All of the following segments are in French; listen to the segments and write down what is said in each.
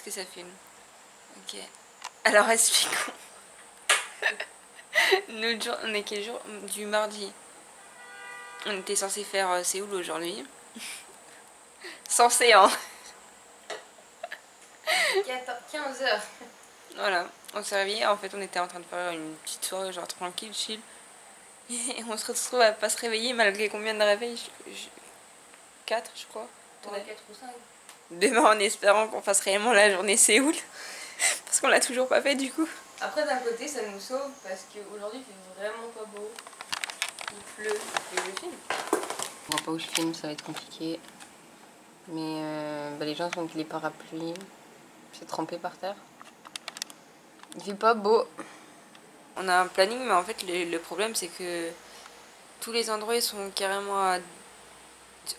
que ça filme. Ok. Alors expliquons. Notre jour, on est quel jour? Du mardi. On était censé faire Séoul aujourd'hui. Censé, hein. 15h. Voilà, on s'est réveillé. En fait, on était en train de faire une petite soirée, genre tranquille, chill. Et on se retrouve à pas se réveiller malgré combien de réveils? 4, je crois. Ouais, 4 ou 5. Demain, en espérant qu'on fasse réellement la journée Séoul. Parce qu'on l'a toujours pas fait du coup. Après, d'un côté, ça nous sauve parce qu'aujourd'hui, il fait vraiment pas beau. Il pleut. Et je filme. Je vois pas où je filme, ça va être compliqué. Mais les gens sont avec les parapluies. C'est trempé par terre. Il fait pas beau. On a un planning, mais en fait, le problème, c'est que tous les endroits, ils sont carrément à...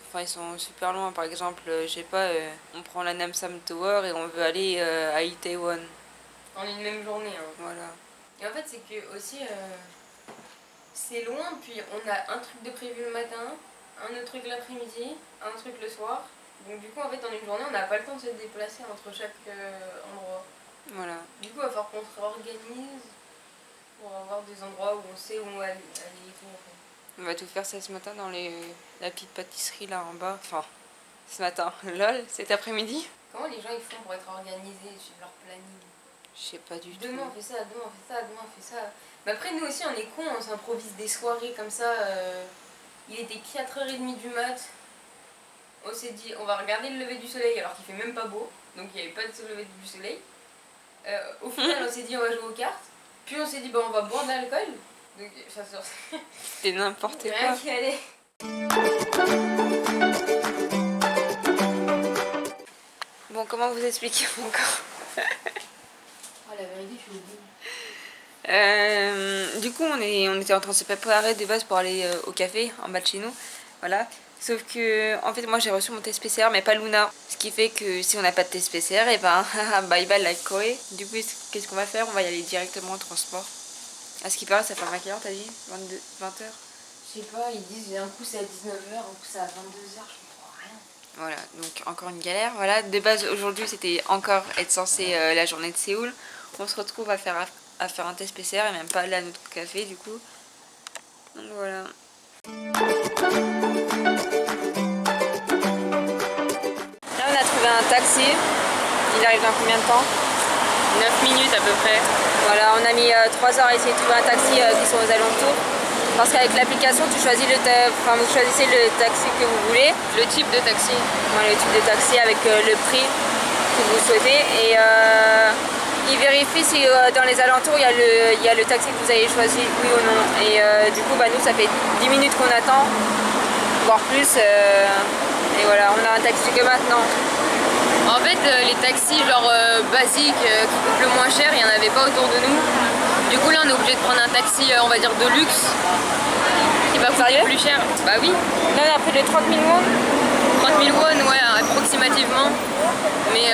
Enfin, ils sont super loin. Par exemple, je sais pas, on prend la Namsam Tower et on veut aller à Itaewon. En une même journée. Hein. Voilà. Et en fait, c'est que aussi, c'est loin. Puis on a un truc de prévu le matin, un autre truc l'après-midi, un truc le soir. Donc du coup, en fait, en une journée, on n'a pas le temps de se déplacer entre chaque endroit. Voilà. Du coup, il va falloir qu'on se réorganise pour avoir des endroits où on sait où on va aller et tout. En fait. On va tout faire ça ce matin dans la petite pâtisserie là en bas. Enfin, ce matin. Lol, cet après-midi. Comment les gens ils font pour être organisés, suivre leur planning? Je sais pas du tout. Demain on fait ça, demain on fait ça, demain on fait ça. Mais après, nous aussi, on est cons, on s'improvise des soirées comme ça. Il était 4h30 du mat. On s'est dit, on va regarder le lever du soleil alors qu'il fait même pas beau. Donc il n'y avait pas de lever du soleil. Au final, on s'est dit, on va jouer aux cartes. Puis on s'est dit, on va boire de l'alcool. Donc ça sort. C'était n'importe quoi. Rien qui allait. Bon, comment vous expliquer encore? Oh, la vérité, je suis oubliée. Du coup, on était en train de se préparer de base pour aller au café en bas de chez nous. Voilà. Sauf que, en fait, moi j'ai reçu mon test PCR, mais pas Luna. Ce qui fait que si on n'a pas de test PCR, et ben bye bye la Corée. Du coup, qu'est-ce qu'on va faire? On va y aller directement en transport. À ce qui paraît, ça fait un quelle heure, t'as dit? 20h? Je sais pas, ils disent un coup c'est à 19h, un coup c'est à 22h, je comprends rien. Voilà, donc encore une galère. Voilà, de base aujourd'hui c'était encore être censé la journée de Séoul. On se retrouve à faire un test PCR et même pas aller à notre café du coup. Donc voilà. Là on a trouvé un taxi. Il arrive dans combien de temps? 9 minutes à peu près. Voilà, on a mis 3 heures à essayer de trouver un taxi qui soit aux alentours. Parce qu'avec l'application, vous choisissez le taxi que vous voulez. Le type de taxi. Voilà, le type de taxi avec le prix que vous souhaitez. Et il vérifie si dans les alentours, il y a le taxi que vous avez choisi, oui ou non. Et du coup, nous, ça fait 10 minutes qu'on attend, voire plus. Et voilà, on a un taxi que maintenant. En fait, les taxis genre basiques qui coûtent le moins cher, il n'y en avait pas autour de nous. Du coup, là, on est obligé de prendre un taxi, on va dire, de luxe, qui va coûter plus cher. Bah oui. Là, on a pris de 30 000 won. 30 000 won, ouais, approximativement. Mais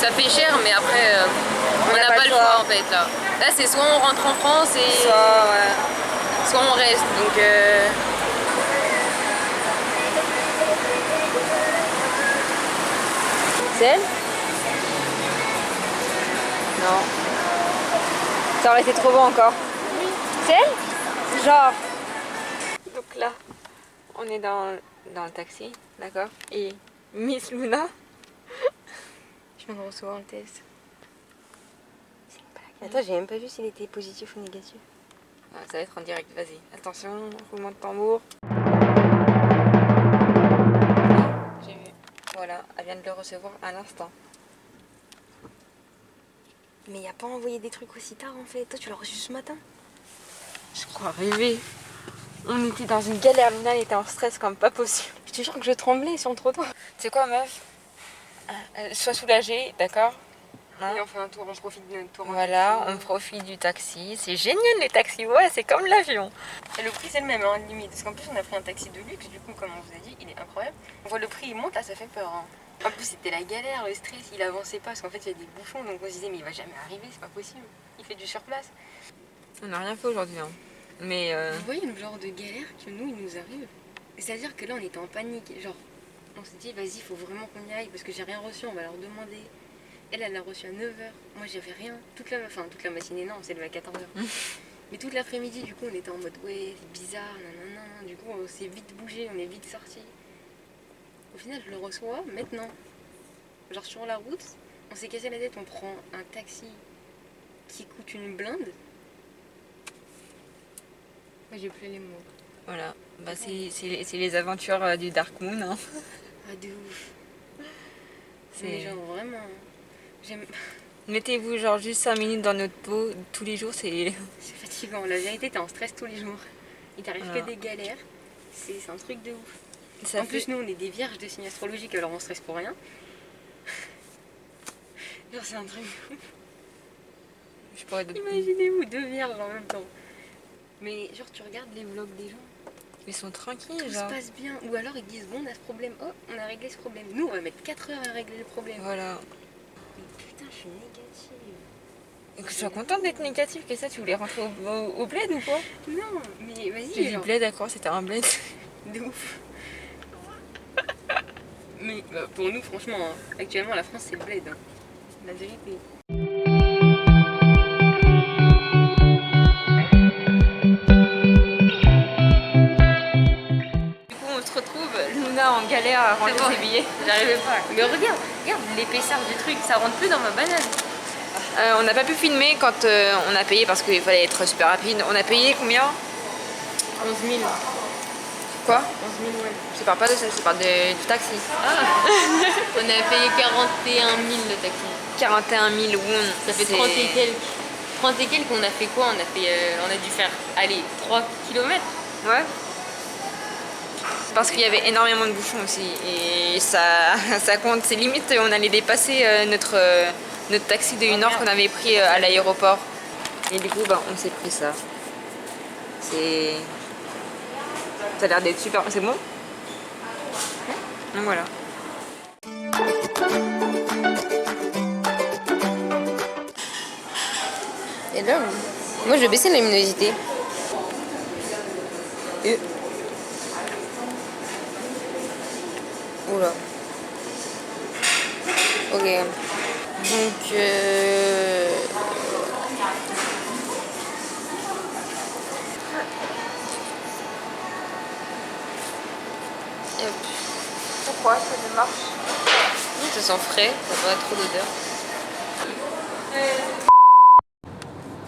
ça fait cher, mais après, on n'a pas le choix en fait. Là c'est soit on rentre en France et soit on reste. Donc, C'est elle? Non. Ça aurait été trop bon encore. Oui. C'est elle? Genre. Donc là, on est dans le taxi, d'accord? Et Miss Luna, je viens de recevoir un test. C'est une blague. Attends, j'ai même pas vu s'il était positif ou négatif. Ah, ça va être en direct, vas-y. Attention, roulement de tambour. J'ai vu. Voilà, elle vient de le recevoir à l'instant. Mais il a pas envoyé des trucs aussi tard en fait. Toi, tu l'as reçu ce matin? Je crois rêver. On était dans une galère, Luna était en stress comme pas possible. Je te jure que je tremblais sur le trottoir. C'est quoi, meuf? Sois soulagée, d'accord? et on fait un tour, on profite de notre tour. Voilà, on profite du taxi. C'est génial les taxis, ouais, c'est comme l'avion. Et le prix c'est le même, hein, limite. Parce qu'en plus on a pris un taxi de luxe, du coup, comme on vous a dit, il est incroyable. On voit le prix, il monte, là ça fait peur. Hein. En plus c'était la galère, le stress, il avançait pas parce qu'en fait il y a des bouchons, donc on se disait mais il va jamais arriver, c'est pas possible. Il fait du surplace. On n'a rien fait aujourd'hui, hein. Mais Vous voyez le genre de galère que nous il nous arrive? C'est-à-dire que là on était en panique, genre On s'est dit, vas-y, il faut vraiment qu'on y aille parce que j'ai rien reçu, on va leur demander. Elle a reçu à 9h. Moi, j'avais rien. Toute la matinée, non, c'est levé à 14h. Mais toute l'après-midi, du coup, on était en mode, ouais, c'est bizarre, nanana. Du coup, on s'est vite bougé, on est vite sorti. Au final, je le reçois maintenant. Genre, sur la route, on s'est cassé la tête, on prend un taxi qui coûte une blinde. Moi, j'ai plus les mots. Voilà, bah, c'est les aventures du Dark Moon. Hein. Ah, de ouf. C'est- Mais genre, vraiment, j'aime... Mettez-vous genre juste 5 minutes dans notre peau tous les jours, c'est... C'est fatigant. La vérité, t'es en stress tous les jours. Il t'arrive Voilà. que des galères. C'est un truc de ouf. Ça En fait- plus, nous, on est des vierges de signes astrologiques, alors on stresse pour rien. Genre, c'est un truc de ouf. Je pourrais... Imaginez-vous, 2 vierges en même temps. Mais genre, tu regardes les vlogs des gens, Ils sont tranquilles, tout se genre. passe bien. Ou alors, ils disent, bon, on a ce problème. Oh, on a réglé ce problème. Nous, on va mettre 4 heures à régler le problème. Voilà. Mais putain, je suis négative. Et que je sois contente d'être négative que ça, tu voulais rentrer au bled ou quoi? Non, mais vas-y. J'ai dit genre, bled, d'accord, c'était un bled. de ouf. Mais bah, pour nous, franchement, hein, actuellement, la France, c'est le bled. Hein. La vérité. Du coup, on se retrouve, Luna en galère à ranger ses billets. J'arrivais pas. Mais regarde l'épaisseur du truc, ça rentre plus dans ma banane. On n'a pas pu filmer quand on a payé parce qu'il fallait être super rapide. On a payé combien? 11 000. Quoi? 11 000, ouais. Je parle pas de ça, je parle du taxi. Ah on a payé 41 000 le taxi. 41 000 won. Ça fait 30 et quelques. 30 et quelques, on a fait quoi? On a dû faire, allez, 3 kilomètres. Ouais. Parce qu'il y avait énormément de bouchons aussi. Et ça, ça compte. C'est limite, on allait dépasser notre taxi de 1 heure qu'on avait pris à l'aéroport. Et du coup, bah, on s'est pris ça. C'est... Ça a l'air d'être super. C'est bon? Donc voilà. Et là, moi je vais baisser la luminosité. Et... Oula. Ok. Donc... Et hop. Pourquoi ça démarche? Ça sent frais, ça n'a pas trop d'odeur.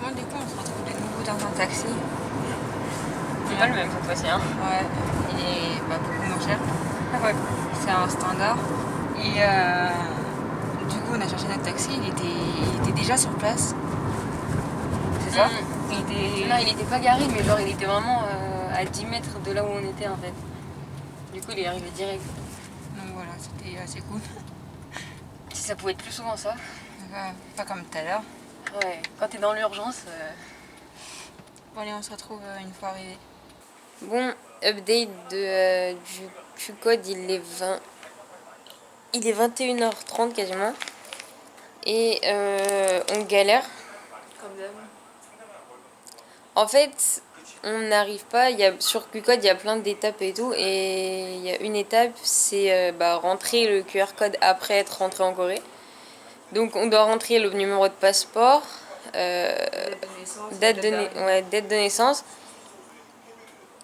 Bon, du coup, on se retrouve de nouveau dans un taxi. C'est pas le même cette fois-ci, hein. Ouais, il est beaucoup moins cher. Ouais. C'est un standard. Et du coup, on a cherché notre taxi, il était déjà sur place. C'est ça? Non, il était pas garé, mais genre il était vraiment à 10 mètres de là où on était en fait. Du coup, il est arrivé direct. Donc voilà, c'était assez cool. Si ça pouvait être plus souvent ça. Pas comme tout à l'heure. Ouais, quand t'es dans l'urgence. Bon, allez, on se retrouve une fois arrivé. Bon, update du Q-code, il est 21h30 quasiment. Et on galère. Comme d'hab. En fait, on n'arrive pas. Sur Q-code, il y a plein d'étapes et tout. Et il y a une étape, c'est rentrer le QR code après être rentré en Corée. Donc on doit rentrer le numéro de passeport, date de naissance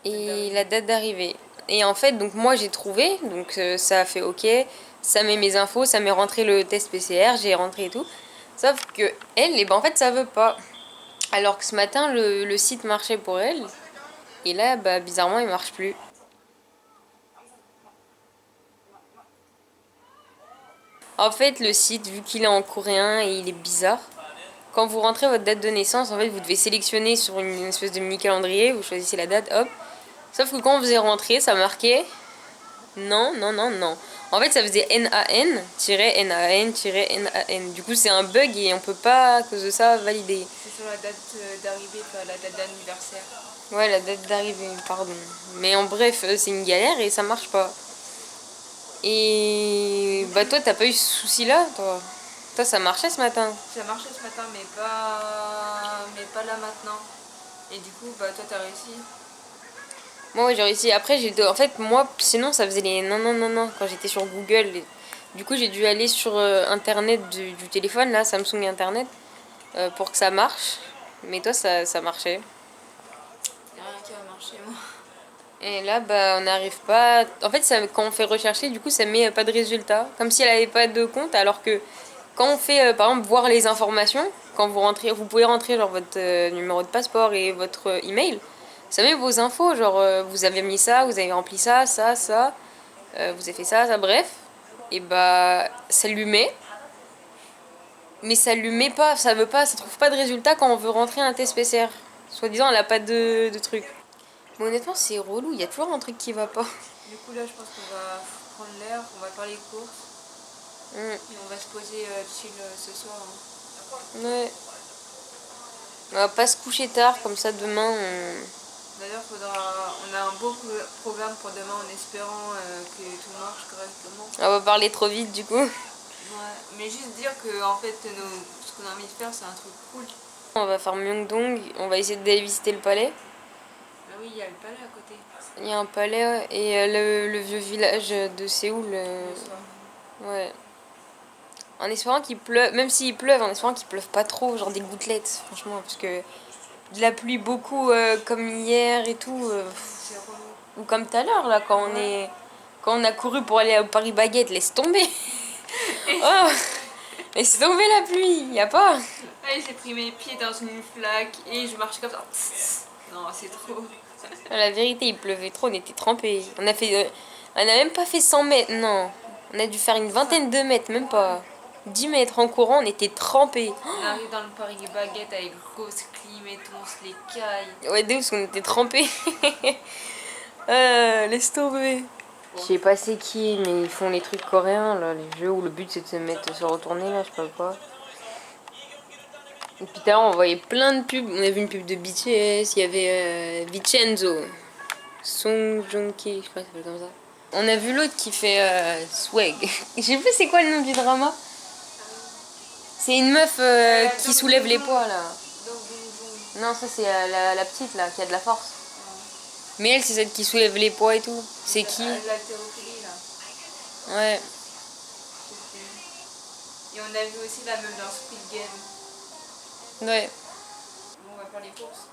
et la date d'arrivée. Et en fait, donc moi j'ai trouvé, donc ça a fait OK, ça met mes infos, ça met rentré le test PCR, j'ai rentré et tout. Sauf que elle, en fait ça veut pas. Alors que ce matin le site marchait pour elle, et là bizarrement il marche plus. En fait, le site, vu qu'il est en coréen et il est bizarre, quand vous rentrez votre date de naissance, en fait, vous devez sélectionner sur une espèce de mini calendrier, vous choisissez la date, hop. Sauf que quand on faisait rentrer, ça marquait non. En fait, ça faisait NAN-NAN-NAN. Du coup, c'est un bug et on peut pas, à cause de ça, valider. C'est sur la date d'arrivée, pas la date d'anniversaire. Ouais, la date d'arrivée, pardon. Mais en bref, c'est une galère et ça marche pas. Et toi, t'as pas eu ce souci-là, toi? Toi, ça marchait ce matin? Ça marchait ce matin, mais pas là maintenant. Et du coup, toi, t'as réussi? Moi, ouais, j'ai réussi. Après, en fait, moi, sinon, ça faisait les non, non, non, non quand j'étais sur Google. Du coup, j'ai dû aller sur Internet du téléphone, là, Samsung Internet, pour que ça marche. Mais toi, ça marchait. Y a rien qui va marcher, moi. Et là, bah, on n'arrive pas. En fait, quand on fait rechercher, du coup, ça met pas de résultat. Comme si elle avait pas de compte, alors que quand on fait, par exemple, voir les informations, quand vous rentrez, vous pouvez rentrer genre votre numéro de passeport et votre email. Ça met vos infos, genre vous avez mis ça, vous avez rempli ça, ça, ça, vous avez fait ça, ça, bref. Et bah, ça lui met. Mais ça lui met pas, ça veut pas, ça trouve pas de résultat quand on veut rentrer un test PCR. Soi-disant, elle a pas de truc. Mais honnêtement, c'est relou, il y a toujours un truc qui va pas. Du coup, là, je pense qu'on va prendre l'air, on va faire les courses. Et on va se poser chill ce soir. Hein. Ouais. On va pas se coucher tard, comme ça demain on... D'ailleurs, on a un beau programme pour demain en espérant que tout marche correctement. On va parler trop vite du coup. Ouais, mais juste dire que en fait, ce qu'on a envie de faire, c'est un truc cool. On va faire Myeongdong, on va essayer d'aller visiter le palais. Ah oui, il y a le palais à côté. Il y a un palais ouais, et le vieux village de Séoul. Ouais. En espérant qu'il pleuve, même s'il pleuve, en espérant qu'il pleuve pas trop, genre des gouttelettes, franchement, parce que de la pluie beaucoup comme hier et tout, ou comme tout à l'heure là, quand on a couru pour aller au Paris Baguette, laisse tomber. Oh, laisse tomber la pluie, y a pas. Ouais, j'ai pris mes pieds dans une flaque et je marchais comme ça. Non, c'est trop. La vérité, il pleuvait trop, on était trempés. On a même pas fait 100 mètres, non. On a dû faire une vingtaine de mètres, même pas. 10 mètres en courant, on était trempés. On arrive dans le Paris Baguette avec grosse clim et tout, on se les caille. Ouais, parce qu'on était trempés. Laisse tomber. Je sais pas c'est qui, mais ils font les trucs coréens, là, les jeux où le but c'est de se mettre, se retourner, là, je sais pas quoi. Et puis tout à l'heure, on voyait plein de pubs. On a vu une pub de BTS, il y avait Vincenzo, Song Joong-ki, je crois que ça s'appelle comme ça. On a vu l'autre qui fait Swag. Je sais plus c'est quoi le nom du drama. C'est une meuf qui soulève les poids, là. Non, ça c'est la petite, là, qui a de la force. Mais elle, c'est celle qui soulève les poids et tout. C'est qui? L'haltérophilie, là. Ouais. Et on a vu aussi la meuf dans Squid Game. Ouais. Bon, on va faire les courses.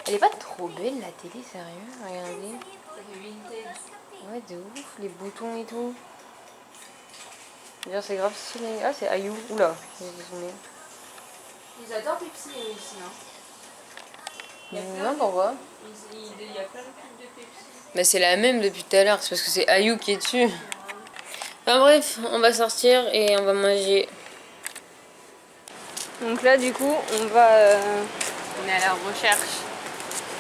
Elle est pas trop belle la télé, sérieux? Regardez. Ça fait vintage. Ouais, de ouf, les boutons et tout. D'ailleurs, c'est grave stylé. Ah, c'est Ayu. Oula, j'ai zoomé. Ils adorent Pepsi ici, hein. Non, pourquoi? Il y a plein de pubs de Pepsi. Bah, c'est la même depuis tout à l'heure, c'est parce que c'est Ayu qui est dessus. Enfin bref, on va sortir et on va manger. Donc là, du coup, on va... On est à la recherche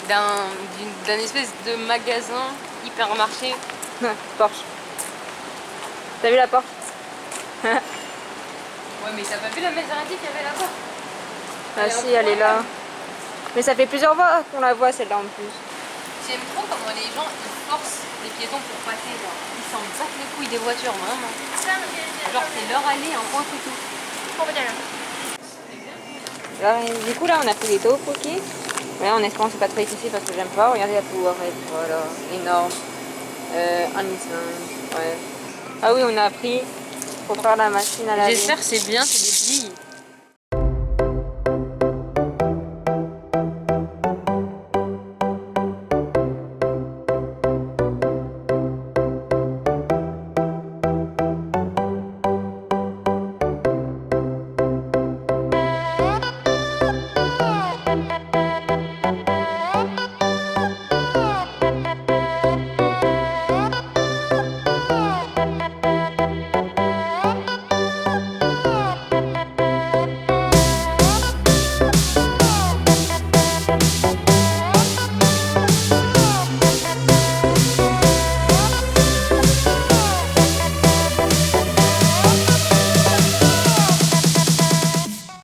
d'un espèce de magasin hypermarché. Porsche. T'as vu la Porsche? Ouais, mais t'as pas vu la Maserati qu'il y avait là-bas? Ah si, elle est là. Mais ça fait plusieurs fois qu'on la voit celle-là en plus. J'aime trop comment les gens ils forcent les piétons pour passer. Genre. Ils s'en battent les couilles des voitures, vraiment. Genre c'est leur allée en point couteau. Là, du coup là on a pris les tteokbokki. Ouais, en espérant que c'est pas trop épicé parce que j'aime pas. Regardez la poivrette, voilà, énorme. Un litre, ouais. Ah oui, on a pris pour faire la machine à laver. J'espère que c'est bien, c'est des billes.